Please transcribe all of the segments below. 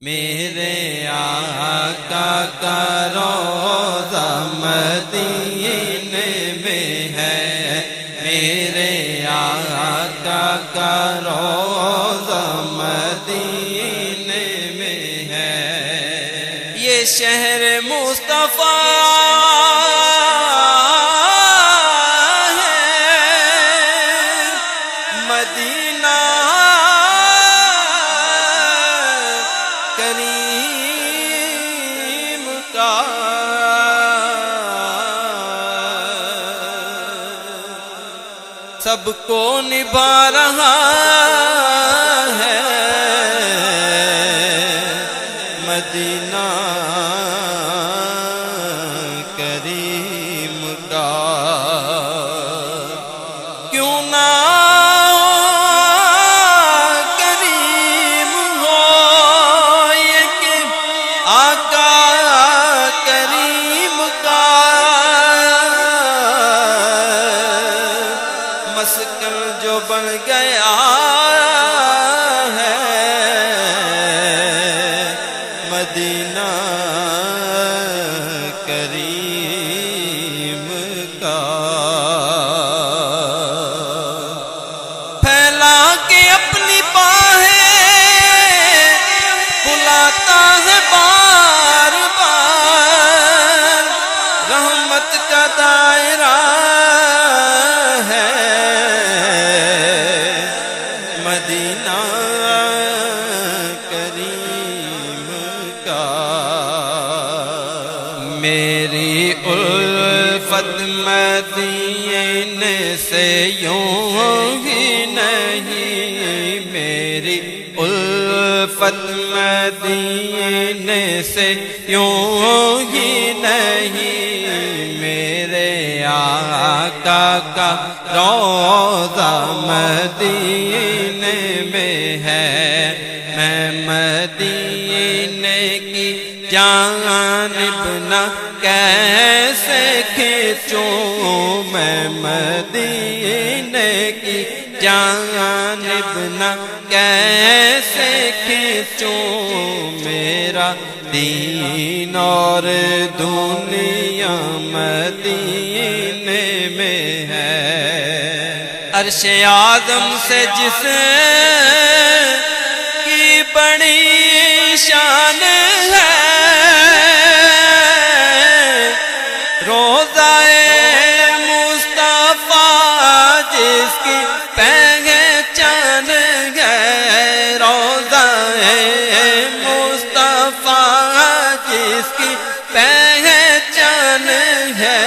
میرے آقا کا روضہ مدینے میں ہے، میرے آقا کا روضہ مدینے میں ہے۔ یہ شہر مصطفیٰ ہے مدینہ کریم کا، سب کو نبھا رہا ہے مدینہ کریم کا۔ کیوں نہ کریم ہو یہ کہ آقا کریم کا مسکن جو بن گیا ہے مدینہ کریم کا۔ پھیلا کے اپنی باہیں بلاتا ہے بار بار، رحمت کا دائرہ ہے مدینہ کریم کا۔ میری الفت مدینے سے یوں ہی نہیں، میری الفت مدینے سے یوں ہی نہیں، میرے آقا کا روضہ مدینے میں ہے۔ میں مدینے کی جانب نہ کیسے کھینچوں، میں مدینے کی جانب نہ کیسے کھینچوں، میرا دین اور دنیا مدینے میں ہے۔ عرش اعظم سے جس کی بڑی شان ہے، روضہ مصطفیٰ جس کی پہچان ہے، روضہ مصطفیٰ جس کی پہچان ہے،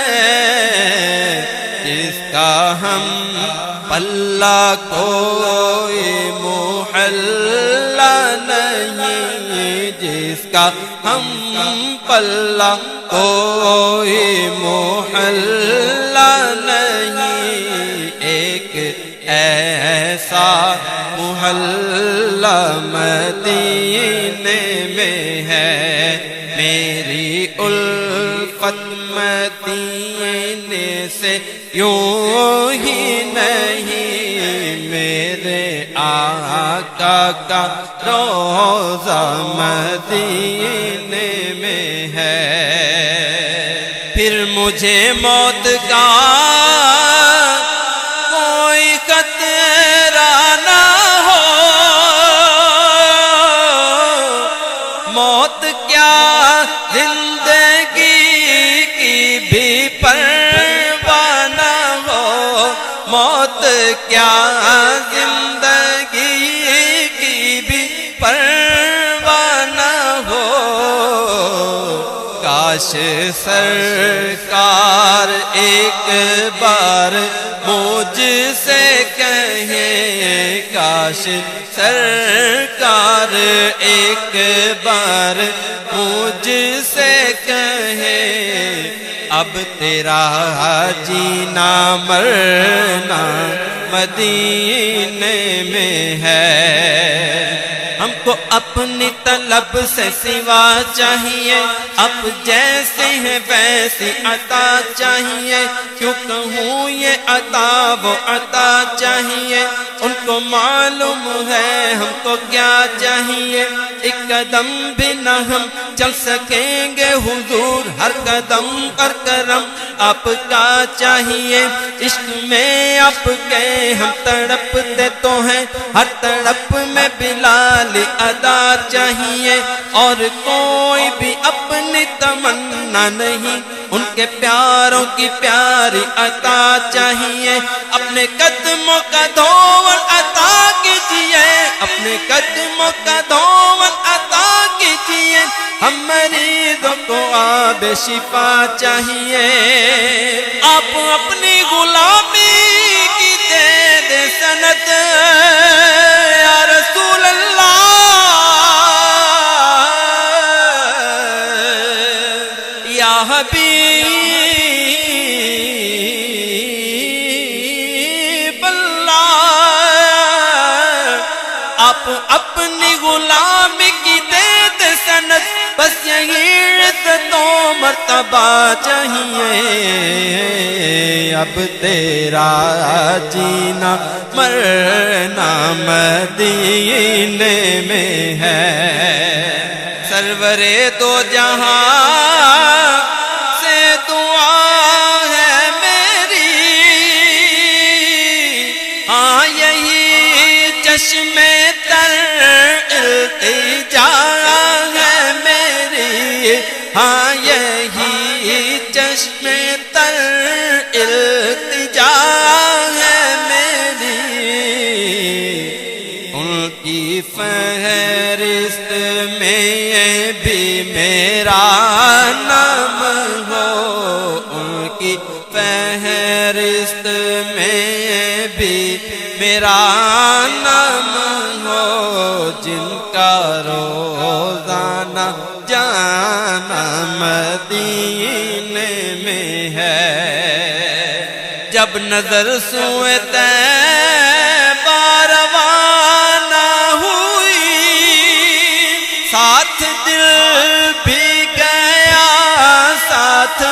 جس کا ہم پلہ کوئی محلہ نہیں، جس کا ہم پلہ کوئی محلہ نہیں، ایک ایسا محلہ مدینے میں ہے۔ میری الفت مدینے سے یوں ہی نہیں، میرے آقا کا روضہ مدینے میں ہے۔ پھر مجھے موت کا کوئی خطرہ نہ ہو، موت کیا زندگی کی بھی پرواہ نہ ہو، موت کیا زندگی کی بھی پرواہ نہ ہو، کاش سرکار ایک بار مجھ سے کہیں، کاش سرکار ایک بار مجھ سے کہیں، اب تیرا جینا مرنا مدینے میں ہے۔ ہم کو کو اپنی طلب سے سوا چاہیے، اب جیسے ہیں ویسی عطا چاہیے، کیوں کہوں یہ عطا وہ عطا چاہیے، ان کو معلوم ہے ہم کو کیا چاہیے، ایک قدم بھی نہ ہم چل سکیں گے حضور، ہر قدم پر کرم آپ کا چاہیے، عشق میں آپ کے ہم تڑپتے تو ہیں، ہر تڑپ میں بلال ادا چاہیے، اور کوئی بھی اپنی تمنا نہیں، ان کے پیاروں کی پیاری عطا چاہیے، اپنے قدموں کا دھول عطا کیجیے، اپنے قدموں کا دھول عطا کیجیے، ہم مریضوں کو آب شفا چاہیے، آپ اپنی غلامی کی دے دے سند یا رسول اللہ، یا حبیب اللہ، آپ اپنی غلامی کی دے دے سند، بس یہی عزت و مرتبہ چاہیے، اب تیرا جینا مرنا مدینے میں ہے، سرور دو جہاں سے دعا ہے میری، ہاں یہی چشم تر التجا ہے میری، ہاں یہی چشم تر التجا ہے میری، ان کی فہرست میں بھی میرا نام ہو، ان کی فہرست میں بھی میرا نام ہو، جن کا روزانہ جانا مدینے میں ہے، جب نظر سوئے طیبہ روانہ ہوئی، ساتھ دل بھی گیا ساتھ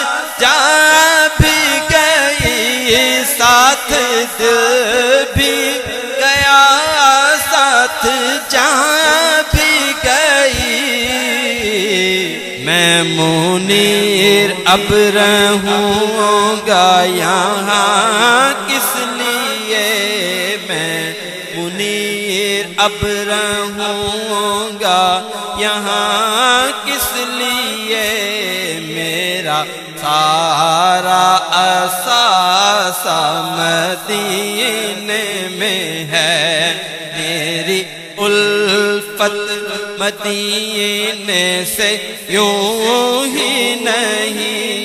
جان بھی گئی، ساتھ دل بھی گیا ساتھ جان بھی گئی، میں منیر اب رہوں گا یہاں کس لیے، میں منیر اب رہوں گا یہاں کس لیے، میرا سارا اساس مدینے میں ہے، میری الفت مدینے سے یوں ہی نہیں،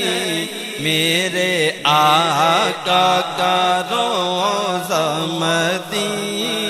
میرے آقا کا روضہ مدینے